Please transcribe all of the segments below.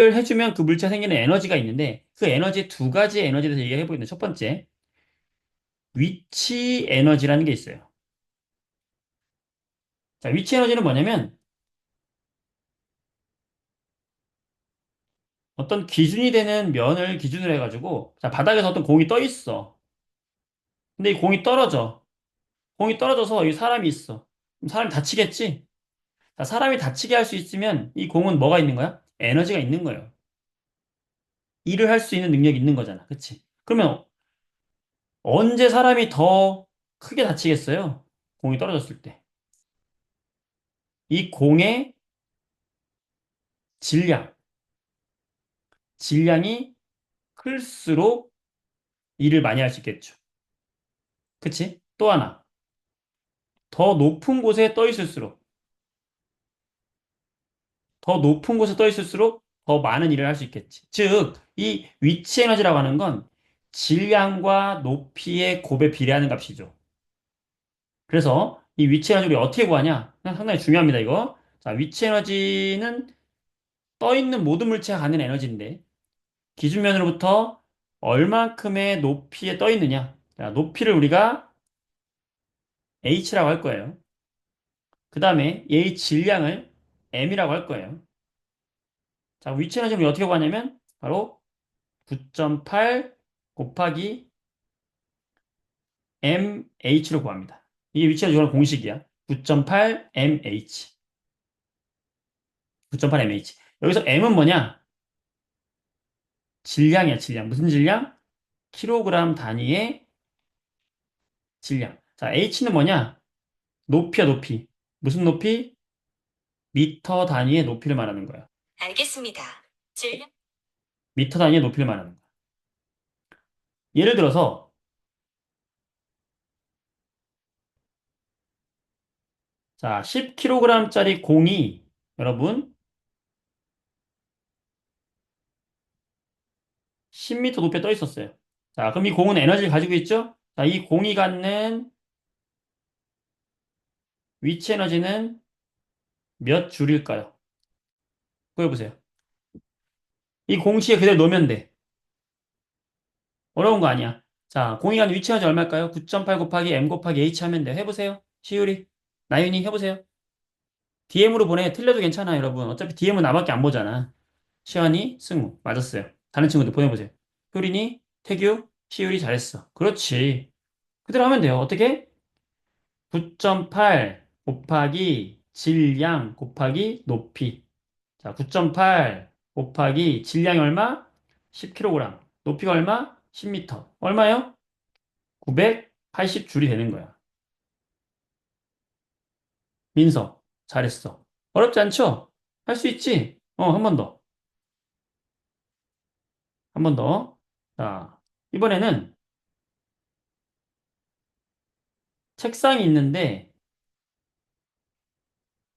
해주면 그 물체가 생기는 에너지가 있는데 그 에너지 두 가지 에너지에 대해서 얘기해 보겠는데 첫 번째, 위치 에너지라는 게 있어요. 자, 위치 에너지는 뭐냐면 어떤 기준이 되는 면을 기준으로 해가지고 자, 바닥에서 어떤 공이 떠 있어. 근데 이 공이 떨어져. 공이 떨어져서 이 사람이 있어. 그럼 사람이 다치겠지? 자, 사람이 다치게 할 수 있으면 이 공은 뭐가 있는 거야? 에너지가 있는 거예요. 일을 할 수 있는 능력이 있는 거잖아. 그치? 그러면 언제 사람이 더 크게 다치겠어요? 공이 떨어졌을 때. 이 공의 질량, 질량이 클수록 일을 많이 할 수 있겠죠. 그치? 또 하나. 더 높은 곳에 떠 있을수록, 더 높은 곳에 떠 있을수록 더 많은 일을 할 수 있겠지. 즉, 이 위치 에너지라고 하는 건 질량과 높이의 곱에 비례하는 값이죠. 그래서 이 위치 에너지를 어떻게 구하냐? 상당히 중요합니다, 이거. 자, 위치 에너지는 떠 있는 모든 물체가 갖는 에너지인데, 기준면으로부터 얼만큼의 높이에 떠 있느냐. 자, 높이를 우리가 h라고 할 거예요. 그 다음에 얘의 질량을 m이라고 할 거예요. 자, 위치 에너지를 어떻게 구하냐면 바로 9.8 곱하기 mh로 구합니다. 이게 위치 에너지 공식이야. 9.8 mh. 9.8 mh. 여기서 m은 뭐냐? 질량이야, 질량. 무슨 질량? 킬로그램 단위의 질량. 자, h는 뭐냐? 높이야, 높이. 무슨 높이? 미터 단위의 높이를 말하는 거야. 알겠습니다. 질량. 미터 단위의 높이를 말하는 거야. 예를 들어서, 자, 10kg짜리 공이 여러분 10m 높이에 떠 있었어요. 자, 그럼 이 공은 에너지를 가지고 있죠? 자, 이 공이 갖는 위치 에너지는 몇 줄일까요? 보여보세요. 이 공식에 그대로 놓으면 돼. 어려운 거 아니야. 자, 공이 갖는 위치 에너지 얼마일까요? 9.8 곱하기 m 곱하기 h 하면 돼. 해보세요. 시우리, 나윤이 해보세요. DM으로 보내. 틀려도 괜찮아, 여러분. 어차피 DM은 나밖에 안 보잖아. 시환이, 승우. 맞았어요. 다른 친구들 보내보세요. 효린이, 태규, 시율이 잘했어. 그렇지. 그대로 하면 돼요. 어떻게? 9.8 곱하기 질량 곱하기 높이. 자, 9.8 곱하기 질량이 얼마? 10kg. 높이가 얼마? 10m. 얼마요? 980줄이 되는 거야. 민서, 잘했어. 어렵지 않죠? 할 수 있지? 한 번 더. 한 번 더. 자, 이번에는 책상이 있는데,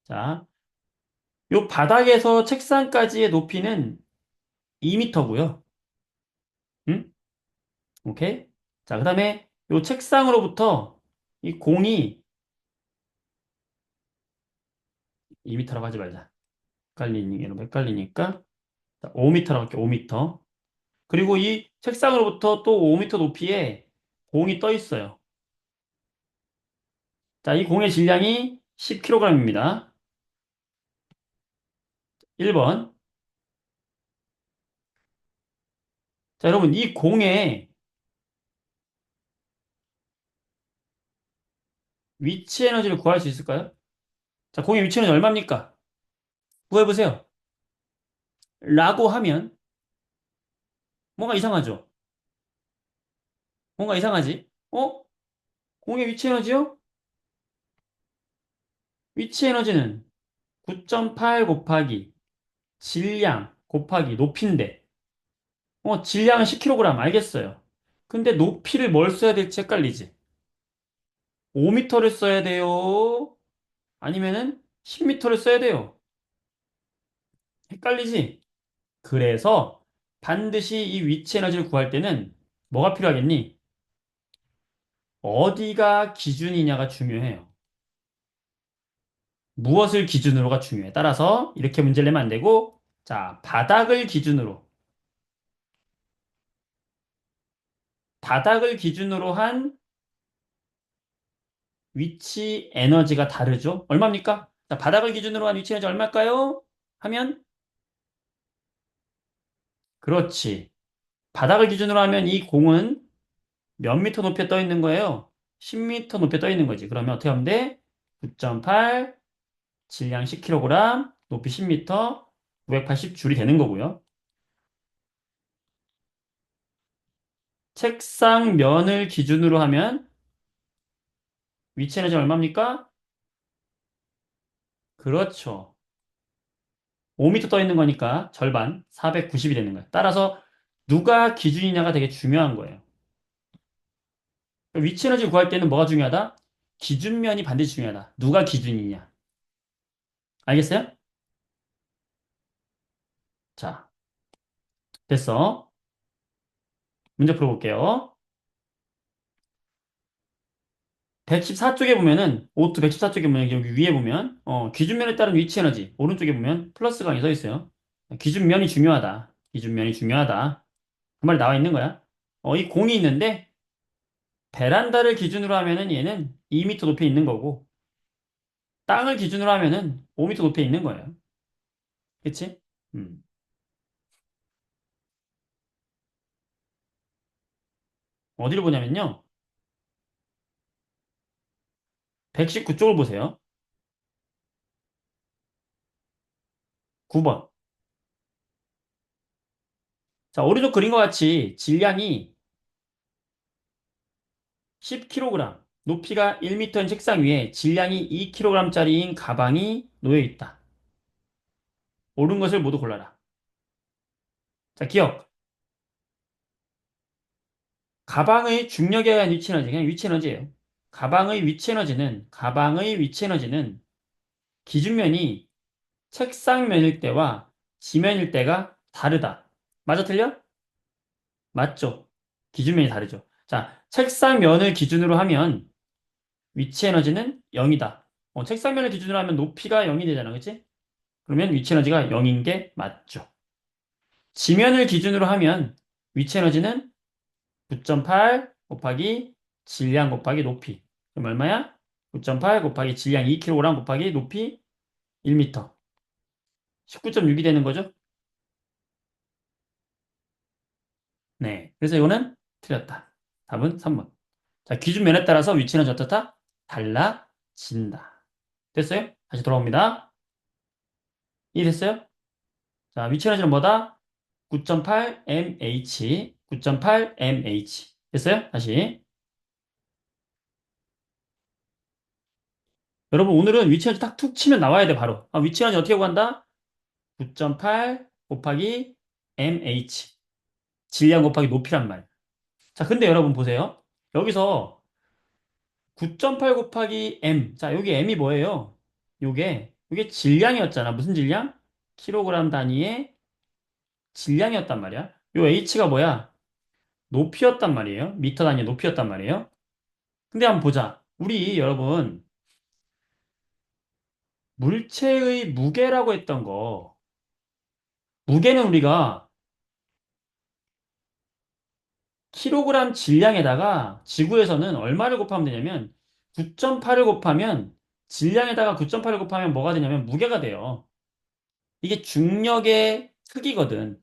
자, 요 바닥에서 책상까지의 높이는 2m고요. 응? 오케이? 자, 그 다음에 요 책상으로부터 이 공이 2m라고 하지 말자. 헷갈리니까. 자, 5m라고 할게, 5m. 그리고 이 책상으로부터 또 5m 높이에 공이 떠 있어요. 자, 이 공의 질량이 10kg입니다. 1번. 자, 여러분, 이 공의 위치 에너지를 구할 수 있을까요? 자, 공의 위치 에너지 얼마입니까? 구해보세요. 라고 하면 뭔가 이상하죠? 뭔가 이상하지? 공의 위치 에너지요? 위치 에너지는 9.8 곱하기 질량 곱하기 높이인데, 질량은 10kg 알겠어요. 근데 높이를 뭘 써야 될지 헷갈리지? 5m를 써야 돼요? 아니면은 10m를 써야 돼요? 헷갈리지? 그래서 반드시 이 위치 에너지를 구할 때는 뭐가 필요하겠니? 어디가 기준이냐가 중요해요. 무엇을 기준으로가 중요해. 따라서 이렇게 문제를 내면 안 되고 자, 바닥을 기준으로 한 위치 에너지가 다르죠? 얼마입니까? 자, 바닥을 기준으로 한 위치 에너지 얼마일까요? 하면, 그렇지. 바닥을 기준으로 하면 이 공은 몇 미터 높이에 떠 있는 거예요? 10미터 높이에 떠 있는 거지. 그러면 어떻게 하면 돼? 9.8, 질량 10kg, 높이 10m, 980줄이 되는 거고요. 책상 면을 기준으로 하면 위치 에너지 얼마입니까? 그렇죠. 5m 떠 있는 거니까 절반, 490이 되는 거예요. 따라서 누가 기준이냐가 되게 중요한 거예요. 위치 에너지 구할 때는 뭐가 중요하다? 기준면이 반드시 중요하다. 누가 기준이냐. 알겠어요? 자, 됐어. 문제 풀어볼게요. 114쪽에 보면은, 오트 114쪽에 보면, 여기 위에 보면, 기준면에 따른 위치 에너지, 오른쪽에 보면 플러스 강이 써 있어요. 기준면이 중요하다. 기준면이 중요하다. 그 말이 나와 있는 거야. 이 공이 있는데, 베란다를 기준으로 하면은 얘는 2m 높이에 있는 거고, 땅을 기준으로 하면은 5m 높이에 있는 거예요. 그치? 음. 어디를 보냐면요. 119쪽을 보세요. 9번. 자, 오른쪽 그린 것 같이 질량이 10kg, 높이가 1m인 책상 위에 질량이 2kg짜리인 가방이 놓여 있다. 옳은 것을 모두 골라라. 자, 기억. 가방의 중력에 의한 위치 에너지, 그냥 위치 에너지예요. 가방의 위치 에너지는 기준면이 책상면일 때와 지면일 때가 다르다. 맞아, 틀려? 맞죠? 기준면이 다르죠. 자, 책상면을 기준으로 하면 위치 에너지는 0이다. 책상면을 기준으로 하면 높이가 0이 되잖아, 그치? 그러면 위치 에너지가 0인 게 맞죠. 지면을 기준으로 하면 위치 에너지는 9.8 곱하기 질량 곱하기 높이. 그럼 얼마야? 9.8 곱하기 질량 2kg 곱하기 높이 1m. 19.6이 되는 거죠? 네. 그래서 이거는 틀렸다. 답은 3번. 자, 기준면에 따라서 위치는 어떻다? 달라진다. 됐어요? 다시 돌아옵니다. 이해됐어요? 자, 위치 에너지는 뭐다? 9.8 mH, 9.8 mH. 됐어요? 다시. 여러분, 오늘은 위치 에너지 딱 툭 치면 나와야 돼, 바로. 위치 에너지 어떻게 구한다? 9.8 곱하기 mH. 질량 곱하기 높이란 말. 자, 근데 여러분 보세요. 여기서 9.8 곱하기 m. 자, 여기 m이 뭐예요? 요게 질량이었잖아. 무슨 질량? 킬로그램 단위의 질량이었단 말이야. 요 h가 뭐야? 높이였단 말이에요. 미터 단위의 높이였단 말이에요. 근데 한번 보자. 우리 여러분, 물체의 무게라고 했던 거. 무게는 우리가 킬로그램 질량에다가 지구에서는 얼마를 곱하면 되냐면 9.8을 곱하면 질량에다가 9.8을 곱하면 뭐가 되냐면 무게가 돼요. 이게 중력의 크기거든.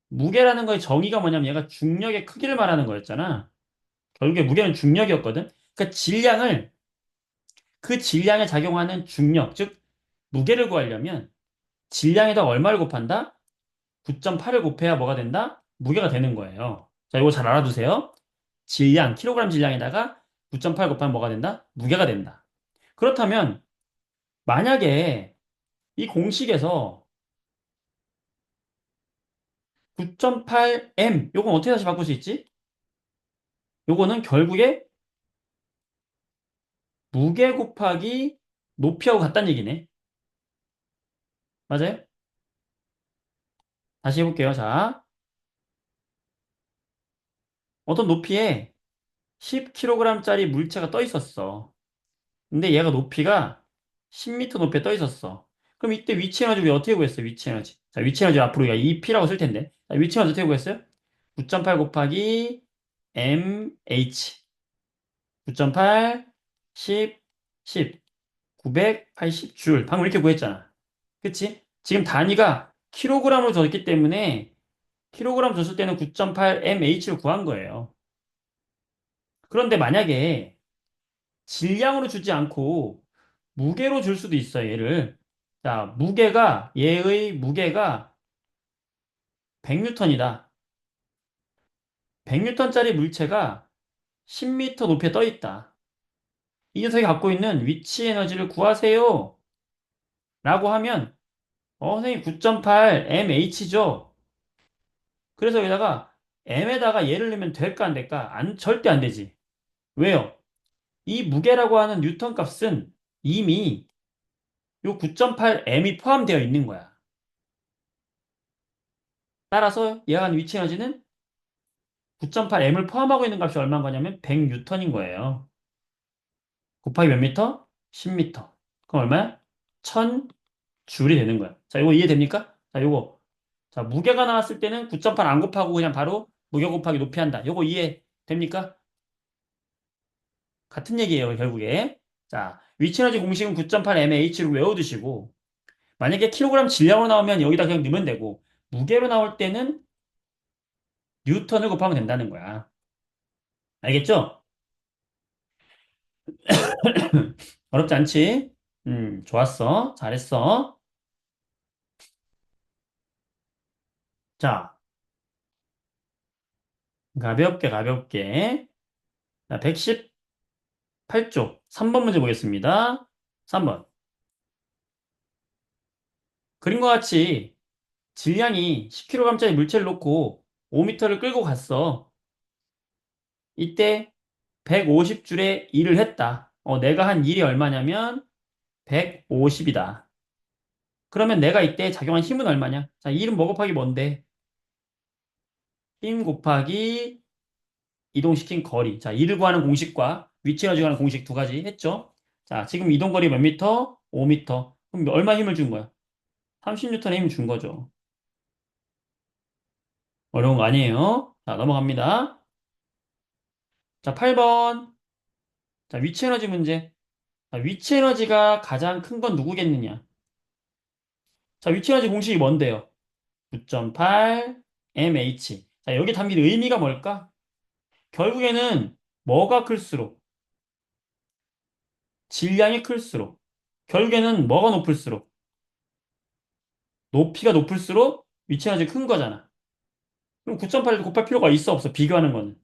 무게라는 거의 정의가 뭐냐면 얘가 중력의 크기를 말하는 거였잖아. 결국에 무게는 중력이었거든. 그러니까 그 질량에 작용하는 중력, 즉 무게를 구하려면 질량에다 얼마를 곱한다? 9.8을 곱해야 뭐가 된다? 무게가 되는 거예요. 자, 이거 잘 알아두세요. 질량, 킬로그램 질량에다가 9.8 곱하면 뭐가 된다? 무게가 된다. 그렇다면 만약에 이 공식에서 9.8m, 요건 어떻게 다시 바꿀 수 있지? 요거는 결국에 무게 곱하기 높이하고 같다는 얘기네. 맞아요? 다시 해볼게요. 자, 어떤 높이에 10kg짜리 물체가 떠 있었어. 근데 얘가 높이가 10m 높이에 떠 있었어. 그럼 이때 위치 에너지 우리 어떻게 구했어? 위치 에너지. 자, 위치 에너지 앞으로 우리가 2P라고 쓸 텐데. 자, 위치 에너지 어떻게 구했어요? 9.8 곱하기 mH. 9.8, 10, 10, 980 줄. 방금 이렇게 구했잖아. 그치? 지금 단위가 킬로그램으로 줬기 때문에 킬로그램 줬을 때는 9.8 mH를 구한 거예요. 그런데 만약에 질량으로 주지 않고 무게로 줄 수도 있어요, 얘를. 자, 얘의 무게가 100뉴턴이다. 100뉴턴짜리 물체가 10m 높이에 떠 있다. 이 녀석이 갖고 있는 위치 에너지를 구하세요. 라고 하면, 선생님 9.8 mH죠. 그래서 여기다가 m에다가 얘를 넣으면 될까 안 될까? 절대 안 되지. 왜요? 이 무게라고 하는 뉴턴 값은 이미 요 9.8 m이 포함되어 있는 거야. 따라서 얘가 하는 위치 에너지는 9.8 m을 포함하고 있는 값이 얼마인 거냐면 100뉴턴인 거예요. 곱하기 몇 미터? 10미터. 그럼 얼마야? 1000줄이 되는 거야. 자, 이거 이해됩니까? 자, 요거. 자, 무게가 나왔을 때는 9.8 안 곱하고 그냥 바로 무게 곱하기 높이 한다. 요거 이해됩니까? 같은 얘기예요, 결국에. 자, 위치 에너지 공식은 9.8 mH로 외워두시고, 만약에 킬로그램 질량으로 나오면 여기다 그냥 넣으면 되고, 무게로 나올 때는 뉴턴을 곱하면 된다는 거야. 알겠죠? 어렵지 않지? 좋았어. 잘했어. 자, 가볍게, 가볍게. 자, 118쪽. 3번 문제 보겠습니다. 3번. 그림과 같이 질량이 10kg짜리 물체를 놓고 5m를 끌고 갔어. 이때 150줄의 일을 했다. 내가 한 일이 얼마냐면 150이다. 그러면 내가 이때 작용한 힘은 얼마냐? 자, 일은 뭐 곱하기 뭔데? 힘 곱하기 이동시킨 거리. 자, 일을 구하는 공식과 위치를 구하는 공식 두 가지 했죠? 자, 지금 이동거리 몇 미터? 5미터. 그럼 얼마 힘을 준 거야? 30뉴턴의 힘을 준 거죠. 어려운 거 아니에요? 자, 넘어갑니다. 자, 8번. 자, 위치 에너지 문제. 자, 위치 에너지가 가장 큰 건 누구겠느냐? 자, 위치 에너지 공식이 뭔데요? 9.8 mH. 자, 여기 담긴 의미가 뭘까? 결국에는 뭐가 클수록, 질량이 클수록, 결국에는 뭐가 높을수록, 높이가 높을수록 위치 에너지 큰 거잖아. 그럼 9.8도 곱할 필요가 있어 없어? 비교하는 거는.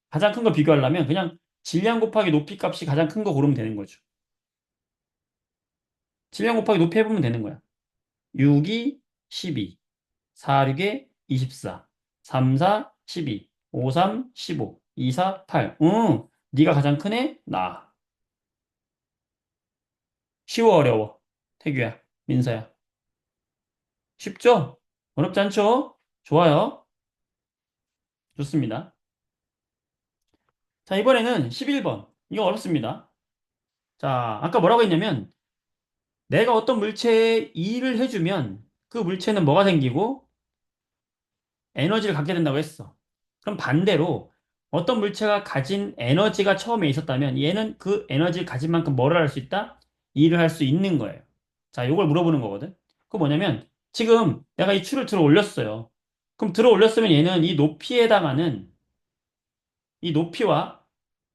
가장 큰 거 비교하려면 그냥 질량 곱하기 높이 값이 가장 큰 거 고르면 되는 거죠. 질량 곱하기 높이 해보면 되는 거야. 6이 12, 4, 6에 24, 3, 4, 12, 5, 3, 15, 2, 4, 8. 응, 네가 가장 크네? 나. 쉬워, 어려워? 태규야, 민서야. 쉽죠? 어렵지 않죠? 좋아요. 좋습니다. 자, 이번에는 11번. 이거 어렵습니다. 자, 아까 뭐라고 했냐면, 내가 어떤 물체에 일을 해주면 그 물체는 뭐가 생기고 에너지를 갖게 된다고 했어. 그럼 반대로 어떤 물체가 가진 에너지가 처음에 있었다면 얘는 그 에너지를 가진 만큼 뭐를 할 수 있다? 일을 할 수 있는 거예요. 자, 이걸 물어보는 거거든. 그거 뭐냐면 지금 내가 이 추를 들어 올렸어요. 그럼 들어 올렸으면 얘는 이 높이에 해당하는 이 높이와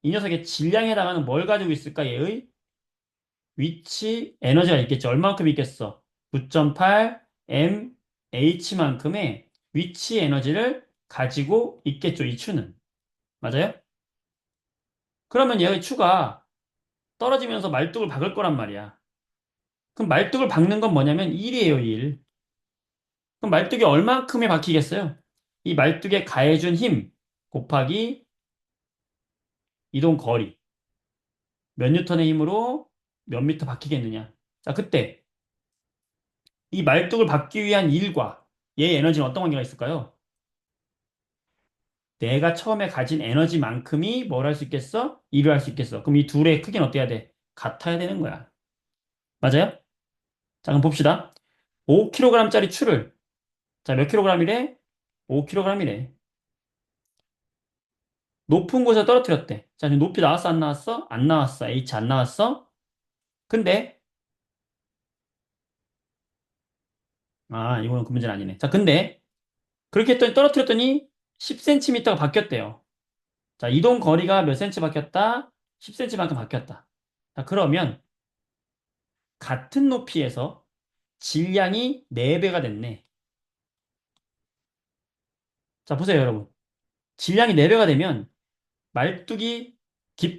이 녀석의 질량에 해당하는 뭘 가지고 있을까? 얘의 위치 에너지가 있겠죠. 얼마만큼 있겠어? 9.8 mH만큼의 위치 에너지를 가지고 있겠죠. 이 추는. 맞아요? 그러면 얘의 추가 떨어지면서 말뚝을 박을 거란 말이야. 그럼 말뚝을 박는 건 뭐냐면 1이에요, 1. 그럼 말뚝이 얼만큼에 박히겠어요? 이 말뚝에 가해준 힘 곱하기 이동 거리. 몇 뉴턴의 힘으로 몇 미터 박히겠느냐. 자, 그때 이 말뚝을 박기 위한 일과 얘의 에너지는 어떤 관계가 있을까요? 내가 처음에 가진 에너지만큼이 뭘 할 수 있겠어? 일을 할 수 있겠어. 그럼 이 둘의 크기는 어때야 돼? 같아야 되는 거야. 맞아요? 자, 그럼 봅시다. 5kg짜리 추를 자, 몇 킬로그램이래? 5킬로그램이래. 높은 곳에 떨어뜨렸대. 자, 지금 높이 나왔어, 안 나왔어? 안 나왔어. H 안 나왔어? 근데, 이거는 그 문제는 아니네. 자, 근데, 그렇게 했더니 떨어뜨렸더니 10cm가 바뀌었대요. 자, 이동 거리가 몇 cm 바뀌었다? 10cm만큼 바뀌었다. 자, 그러면, 같은 높이에서 질량이 4배가 됐네. 자, 보세요, 여러분. 질량이 4배가 되면, 말뚝이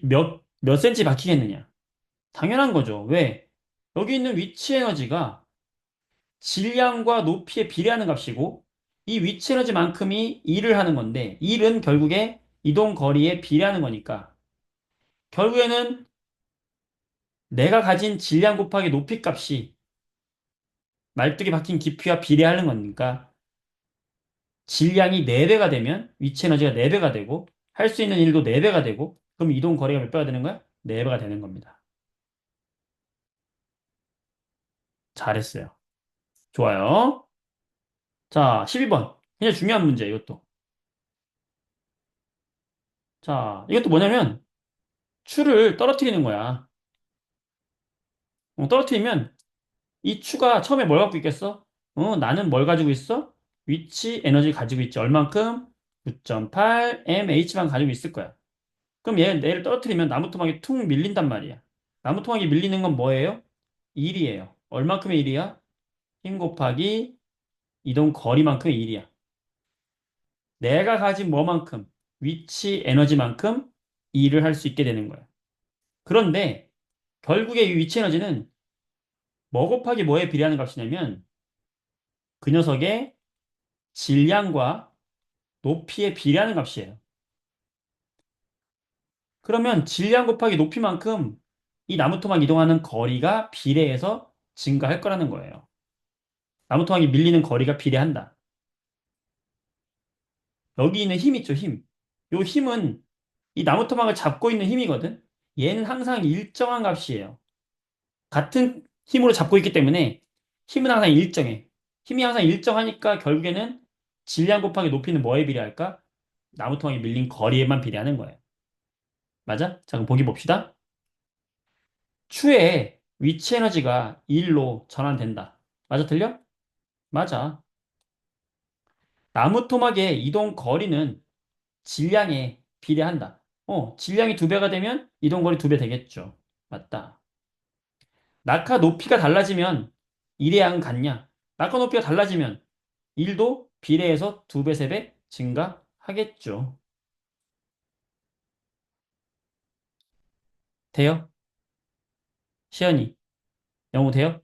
몇 cm 바뀌겠느냐? 당연한 거죠. 왜? 여기 있는 위치 에너지가 질량과 높이에 비례하는 값이고 이 위치 에너지만큼이 일을 하는 건데 일은 결국에 이동 거리에 비례하는 거니까 결국에는 내가 가진 질량 곱하기 높이 값이 말뚝이 박힌 깊이와 비례하는 거니까 질량이 4배가 되면 위치 에너지가 4배가 되고 할 수 있는 일도 4배가 되고 그럼 이동 거리가 몇 배가 되는 거야? 4배가 되는 겁니다. 잘했어요. 좋아요. 자, 12번. 굉장히 중요한 문제, 이것도. 자, 이것도 뭐냐면, 추를 떨어뜨리는 거야. 떨어뜨리면, 이 추가 처음에 뭘 갖고 있겠어? 나는 뭘 가지고 있어? 위치 에너지 가지고 있지. 얼만큼? 9.8 mh만 가지고 있을 거야. 그럼 얘를 떨어뜨리면 나무 토막이 툭 밀린단 말이야. 나무 토막이 밀리는 건 뭐예요? 1이에요. 얼만큼의 1이야? 힘 곱하기 이동 거리만큼의 1이야. 내가 가진 뭐만큼? 위치 에너지만큼 일을 할 수 있게 되는 거야. 그런데 결국에 이 위치 에너지는 뭐 곱하기 뭐에 비례하는 값이냐면 그 녀석의 질량과 높이에 비례하는 값이에요. 그러면 질량 곱하기 높이만큼 이 나무토막 이동하는 거리가 비례해서 증가할 거라는 거예요. 나무토막이 밀리는 거리가 비례한다. 여기 있는 힘 있죠, 힘. 요 힘은 이 나무토막을 잡고 있는 힘이거든. 얘는 항상 일정한 값이에요. 같은 힘으로 잡고 있기 때문에 힘은 항상 일정해. 힘이 항상 일정하니까 결국에는 질량 곱하기 높이는 뭐에 비례할까? 나무통하게 밀린 거리에만 비례하는 거예요. 맞아? 자, 그럼 보기 봅시다. 추의 위치 에너지가 1로 전환된다. 맞아, 틀려? 맞아. 나무 토막의 이동 거리는 질량에 비례한다. 질량이 2배가 되면 이동 거리 2배 되겠죠. 맞다. 낙하 높이가 달라지면 일의 양은 같냐? 낙하 높이가 달라지면 일도 비례해서 2배, 3배 증가하겠죠. 돼요? 시연이. 영어 돼요?